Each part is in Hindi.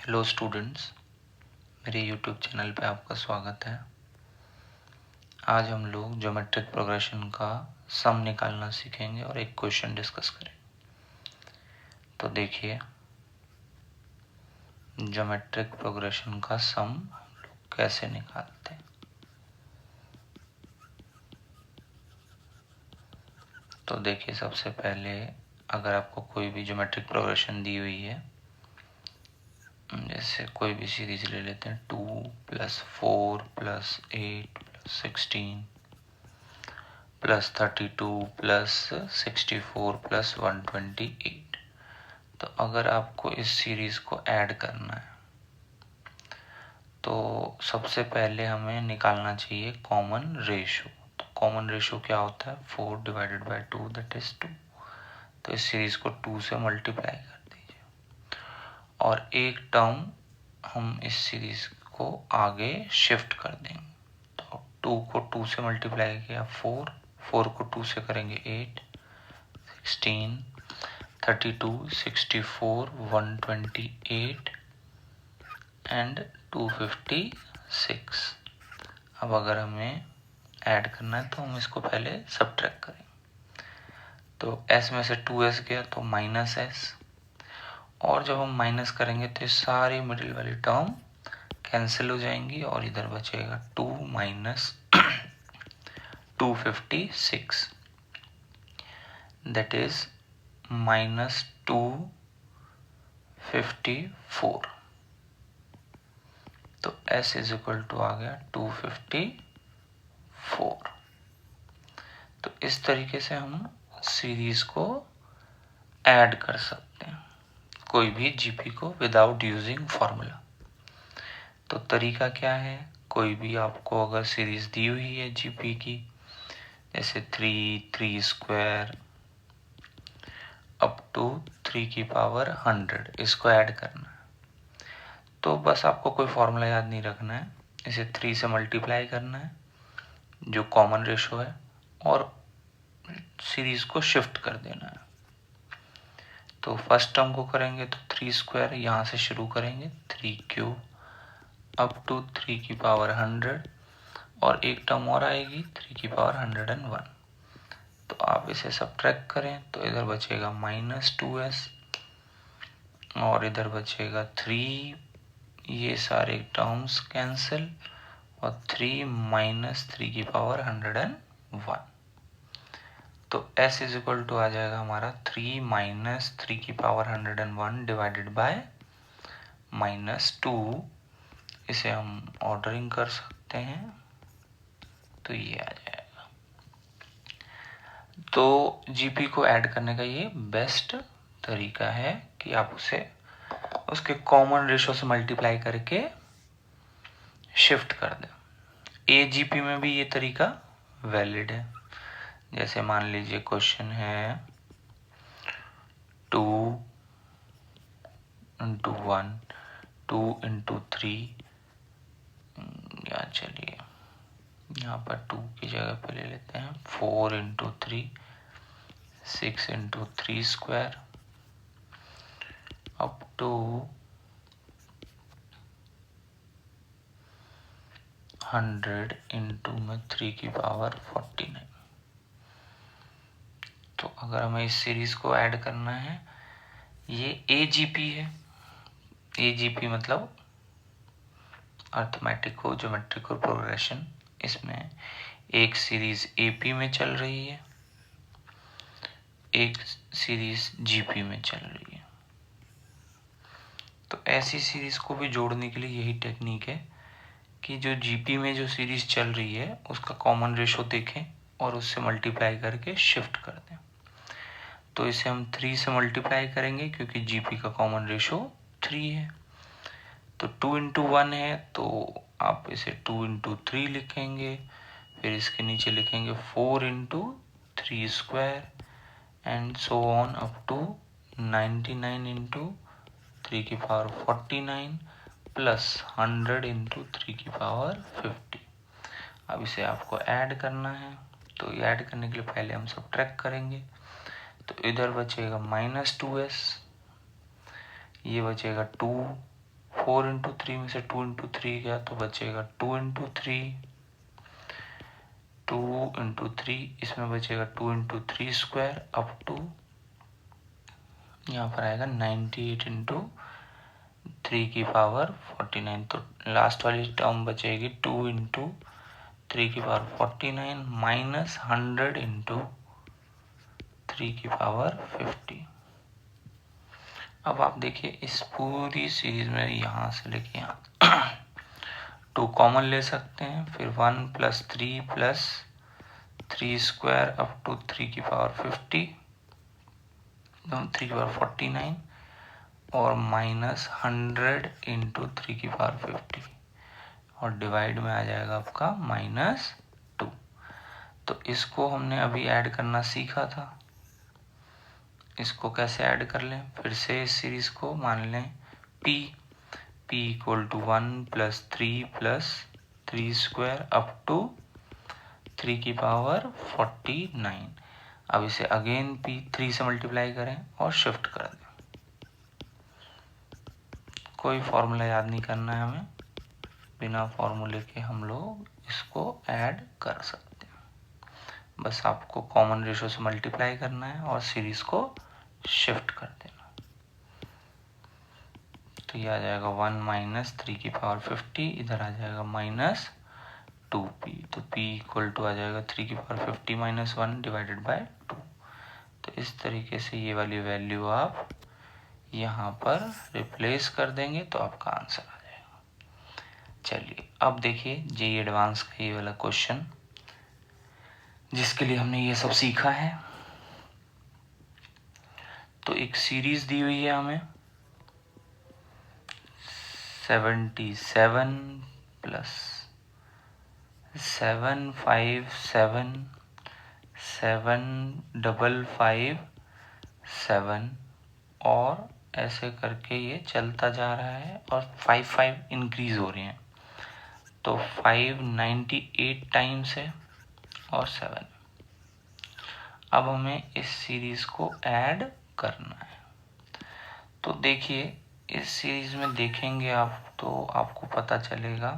हेलो स्टूडेंट्स, मेरे यूट्यूब चैनल पे आपका स्वागत है। आज हम लोग ज्योमेट्रिक प्रोग्रेशन का सम निकालना सीखेंगे और एक क्वेश्चन डिस्कस करेंगे। तो देखिए, ज्योमेट्रिक प्रोग्रेशन का सम लोग कैसे निकालते हैं। तो देखिए, सबसे पहले अगर आपको कोई भी ज्योमेट्रिक प्रोग्रेशन दी हुई है, जैसे कोई भी सीरीज ले लेते हैं 2 + 4 + 8 + 16 + 32 + 64 + 128। तो अगर आपको इस सीरीज को ऐड करना है तो सबसे पहले हमें निकालना चाहिए कॉमन रेशो। तो कॉमन रेशो क्या होता है? 4/2 दैट इज 2। तो इस सीरीज को 2 से मल्टीप्लाई कर दीजिए और एक टर्म हम इस सीरीज को आगे शिफ्ट कर देंगे। तो 2 को 2 से मल्टीप्लाई किया 4 को 2 से करेंगे 8, 16, 32, 64, 128 एंड 256। अब अगर हमें ऐड करना है तो हम इसको पहले सब्ट्रैक्ट करें। तो s में से 2s गया तो -s, और जब हम माइनस करेंगे तो ये सारी मिडिल वाली टर्म कैंसिल हो जाएंगी और इधर बचेगा 2 - 256 दैट इज -254। तो s = आ गया 254। तो इस तरीके से हम सीरीज को ऐड कर सकते हैं, कोई भी जीपी को विदाउट यूजिंग फॉर्मूला। तो तरीका क्या है? कोई भी आपको अगर सीरीज दी हुई है जीपी की, जैसे 3² अप टू 3⁻100, इसको ऐड करना है। तो बस आपको कोई फॉर्मूला याद नहीं रखना है, इसे 3 से मल्टीप्लाई करना है जो कॉमन रेशो है, और सीरीज को शिफ्ट कर देना है। तो फर्स्ट टर्म को करेंगे तो 3² यहाँ से शुरू करेंगे, 3³ अप टू 3⁻100, और एक टर्म और आएगी 3⁻101। तो आप इसे सब्ट्रैक्ट करें तो इधर बचेगा -2s और इधर बचेगा 3। ये सारे टर्म्स कैंसिल और 3 - 3⁻101। तो s = आ जाएगा हमारा 3 - 3⁻101 डिवाइडेड बाय -2। इसे हम ऑर्डरिंग कर सकते हैं तो ये आ जाएगा। तो जीपी को ऐड करने का ये बेस्ट तरीका है कि आप उसे उसके कॉमन रेशो से मल्टीप्लाई करके शिफ्ट कर दें। एजीपी में भी ये तरीका वैलिड है। जैसे मान लीजिए क्वेश्चन है 2 × 1, 2 × 3, या चलिए यहाँ पर 2 की जगह पे ले लेते हैं 4 × 3, 6 × 3² अप टू 100 × 3⁻49। तो अगर हमें इस सीरीज को ऐड करना है, ये एजीपी है। एजीपी मतलब अर्थमेटिक ज्योमेट्रिक प्रोग्रेशन। इसमें एक सीरीज एपी में चल रही है, एक सीरीज जीपी में चल रही है। तो ऐसी सीरीज को भी जोड़ने के लिए यही टेक्निक है कि जो जीपी में जो सीरीज चल रही है उसका कॉमन रेशो देखें और उससे मल्टीप्लाई करके शिफ्ट कर दें। तो इसे हम 3 से मल्टीप्लाई करेंगे क्योंकि जीपी का कॉमन रेशो 3 है। तो 2 × 1 है तो आप इसे 2 × 3 लिखेंगे, फिर इसके नीचे लिखेंगे 4 × 3² and so on up to 99 × 3⁻49 plus 100 × 3⁻50। अब इसे आपको ऐड करना है। तो ये ऐड करने के लिए पहले हम सब्ट्रैक्ट करेंगे। तो इधर बचेगा -2s, ये बचेगा 2, 4 इंटू 3 में से 2 इंटू 3 गया तो बचेगा 2 इंटू 3, 2 इंटू 3, इसमें बचेगा 2 इंटू 3 स्क्वायर अप टू यहाँ पर आएगा 98 इंटू 3 की पावर 49। तो लास्ट वाली टर्म बचेगी 2 इंटू 3 की पावर 49 माइनस 100 इंटू 3 की पावर 50। अब आप देखिए इस पूरी सीरीज में यहाँ से लेके यहाँ 2 कॉमन ले सकते हैं, फिर 1 plus 3 plus 3 square up to 3 की पावर 50, 3 की पावर 49 और माइनस 100 इंटू 3 की पावर 50 और डिवाइड में आ जाएगा आपका -2। तो इसको हमने अभी ऐड करना सीखा था, इसको कैसे ऐड कर लें, फिर से इस सीरीज को मान लें p equal to 1 plus 3 plus 3 square up to 3 की पावर 49। अब इसे अगेन p 3 से मल्टीप्लाई करें और शिफ्ट कर दें। कोई फॉर्मूला याद नहीं करना है हमें, बिना फॉर्मूले के हम लोग इसको ऐड कर सकते हैं। बस आपको कॉमन रेशियो से मल्टीप्लाई करना है और सीरीज को शिफ्ट कर देना। तो ये आ जाएगा 1 माइनस 3 की पावर 50, इधर आ जाएगा -2p। तो p इक्वल टू आ जाएगा 3 की पावर 50 माइनस 1 डिवाइडेड बाय 2। तो इस तरीके से ये वाली वैल्यू आप यहाँ पर रिप्लेस कर देंगे तो आपका आंसर आ जाएगा। चलिए अब देखिए जेईई एडवांस का ये वाला क्वेश्चन जिसके लिए हमने ये सब सीखा है। तो एक सीरीज दी हुई है हमें 77 प्लस 757 7557 और ऐसे करके ये चलता जा रहा है और 5 इंक्रीज हो रहे हैं। तो 598 टाइम्स है और 7। अब हमें इस सीरीज को ऐड करना है। तो देखिए इस सीरीज में देखेंगे आप तो आपको पता चलेगा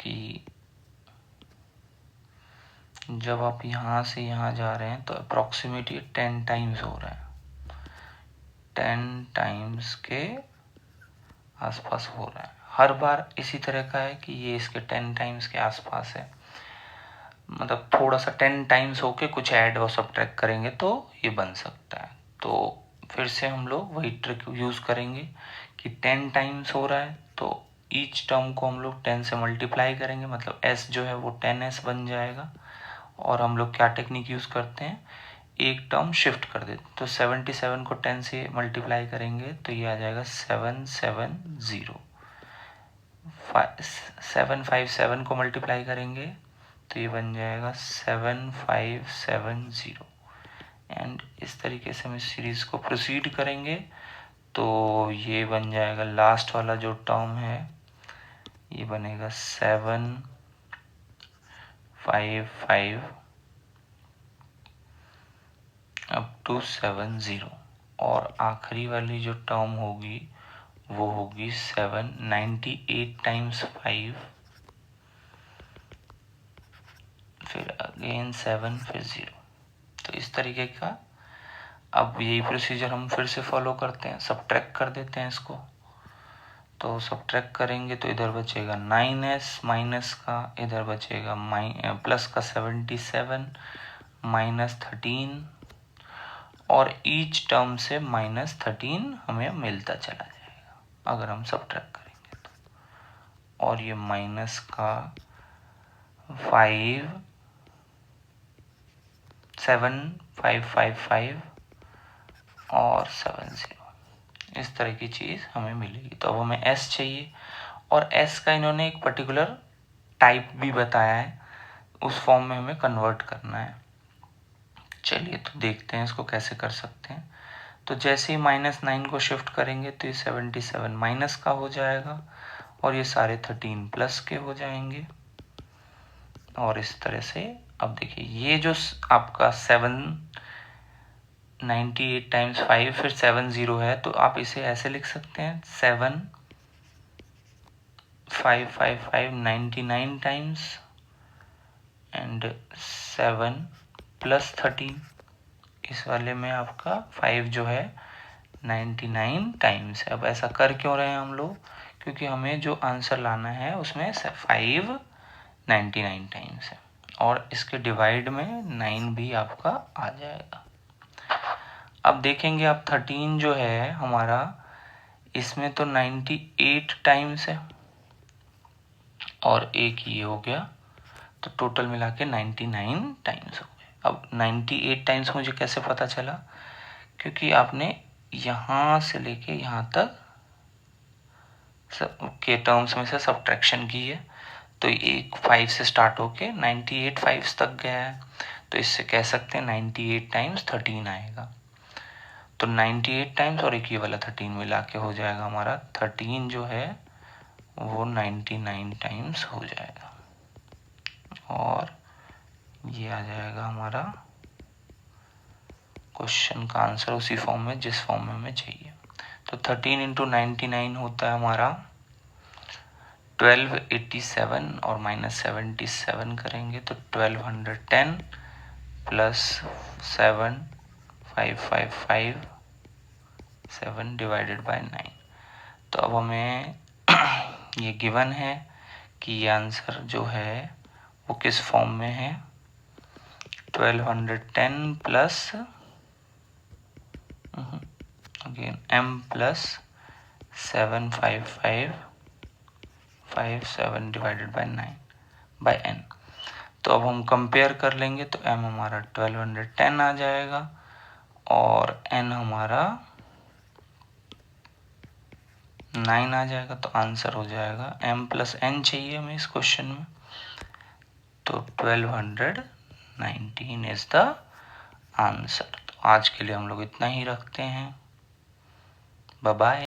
कि जब आप यहाँ से यहाँ जा रहे हैं तो अप्रॉक्सीमेटली 10 टाइम्स हो रहा है, 10 टाइम्स के आसपास हो रहा है। हर बार इसी तरह का है कि ये इसके 10 टाइम्स के आसपास है, मतलब थोड़ा सा 10 टाइम्स होके कुछ ऐड और सब्ट्रैक्ट करेंगे तो ये बन सकता है। तो फिर से हम लोग वही ट्रिक यूज़ करेंगे कि 10 टाइम्स हो रहा है तो ईच टर्म को हम लोग 10 से मल्टीप्लाई करेंगे, मतलब s जो है वो 10s बन जाएगा। और हम लोग क्या टेक्निक यूज़ करते हैं, एक टर्म शिफ्ट कर देते हैं। तो 77 को 10 से मल्टीप्लाई करेंगे तो ये आ जाएगा 770। 757 को मल्टीप्लाई करेंगे तो ये बन जाएगा 7570। एंड इस तरीके से हम इस सीरीज को प्रोसीड करेंगे तो ये बन जाएगा लास्ट वाला जो टर्म है ये बनेगा 755 अप टू 70 और आखिरी वाली जो टर्म होगी वो होगी 798 टाइम्स 5, फिर अगेन 7 फिर 0। तो इस तरीके का अब यही प्रोसीजर हम फिर से फॉलो करते हैं, सब्ट्रैक्ट कर देते हैं इसको। तो सब्ट्रैक्ट करेंगे तो इधर बचेगा 9s माइनस का, इधर बचेगा प्लस का 77 माइनस 13 और ईच टर्म से -13 हमें मिलता चला जाएगा अगर हम सब्ट्रैक्ट करेंगे तो। और ये माइनस का 7555 और 70 इस तरह की चीज़ हमें मिलेगी। तो अब हमें s चाहिए और s का इन्होंने एक पर्टिकुलर टाइप भी बताया है, उस फॉर्म में हमें कन्वर्ट करना है। चलिए तो देखते हैं इसको कैसे कर सकते हैं। तो जैसे ही -9 को शिफ्ट करेंगे तो ये 77 माइनस का हो जाएगा और ये सारे 13 प्लस के हो जाएंगे। और इस तरह से अब देखिए ये जो आपका 7 98 टाइम्स 5 फिर 70 है, तो आप इसे ऐसे लिख सकते हैं 7 5 5 5 99 टाइम्स एंड 7 प्लस 13। इस वाले में आपका 5 जो है 99 टाइम्स है। अब ऐसा कर क्यों रहे हैं हम लोग, क्योंकि हमें जो आंसर लाना है उसमें 5 99 टाइम्स है और इसके डिवाइड में 9 भी आपका आ जाएगा। अब देखेंगे आप 13 जो है हमारा, इसमें तो 98 टाइम्स है और एक ये हो गया, तो टोटल मिला के 99 टाइम्स हो गए। अब 98 टाइम्स मुझे कैसे पता चला, क्योंकि आपने यहाँ से लेके यहाँ तक के टर्म्स में से सब्ट्रैक्शन की है, तो एक 5 से स्टार्ट होके 98 5 तक गया है, तो इससे कह सकते हैं 98 टाइम्स 13 आएगा। तो 98 टाइम्स और एक ये वाला 13 मिला के हो जाएगा हमारा 13 जो है वो 99 टाइम्स हो जाएगा और ये आ जाएगा हमारा क्वेश्चन का आंसर उसी फॉर्म में जिस फॉर्म में हमें चाहिए। तो 13 इंटू 99 होता है हमारा 1287 और -77 करेंगे तो 1210 प्लस 7 555 7 डिवाइडेड बाय 9। तो अब हमें ये गिवन है कि ये आंसर जो है वो किस फॉर्म में है, 1210 plus again m plus 75557 divided by 9 by n। तो अब हम कंपेयर कर लेंगे तो m हमारा 1210 आ जाएगा और n हमारा 9 आ जाएगा, तो आंसर हो जाएगा m प्लस n चाहिए हमें इस क्वेश्चन में, तो 1219 इज द आंसर। तो आज के लिए हम लोग इतना ही रखते हैं। Bye bye.